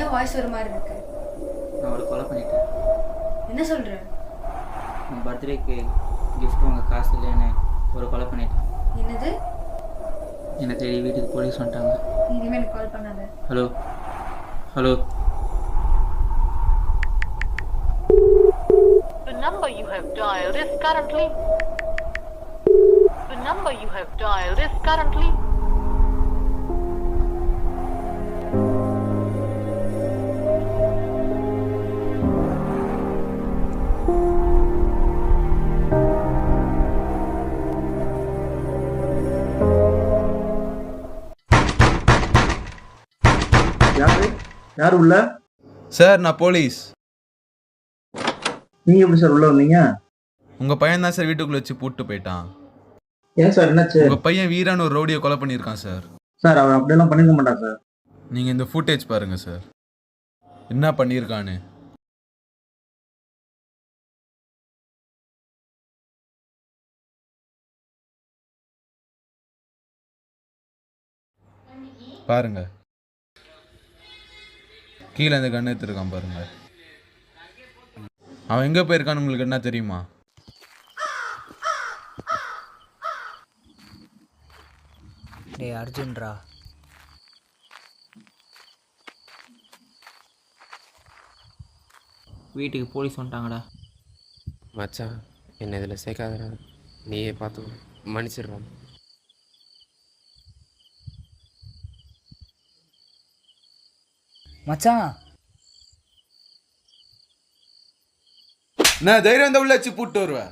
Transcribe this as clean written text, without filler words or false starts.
ஏன் வாய்ஸ் ஒரு மாதிரி இருக்கு? நான் ஒரு கொலை பண்ணிட்டேன். என்ன சொல்ற? உன் பர்த்டேக்கு கிஃப்ட் வாங்க காசு இல்லைன்னு ஒரு கொலை பண்ணிட்டேன். என்னது? என்னை தேடி வீட்டுக்கு போலீஸ் வந்துட்டாங்க. நீ இனிமே எனக்கு கால் பண்ணாத. Hello hello. The number you have dialed is currently யார் உள்ள? சார் நான் போலீஸ். நீங்க எப்படி சார் உள்ள வந்தீங்க? உங்க பையன் தான் சார் வீட்டுக்குள்ள வச்சு பூட்டு போயிட்டான். ஏன் சார் என்னாச்சு? உங்க பையன் வீரான்னு ஒரு ரவுடியை கொலை பண்ணியிருக்கான் சார். சார் அவன் அப்படியெல்லாம் பண்ணிக்க மாட்டான் சார். நீங்க இந்த ஃபுட்டேஜ் பாருங்க சார், என்ன பண்ணியிருக்கான்னு. பாருங்க, கீழே இந்த கண்ணு எடுத்துருக்கான் பாருங்க. அவன் எங்க போயிருக்கான்னு உங்களுக்கு என்ன தெரியுமா? டேய் அர்ஜுன்ரா, வீட்டுக்கு போலீஸ் வந்துட்டாங்கடா. மச்சான் என்னை இதில் சேர்க்காதடா, நீயே பார்த்து மன்னிச்சிடுறான். மச்சான் நான் தைரியம் இந்த உள்ள வச்சு பூட்டு வருவேன்.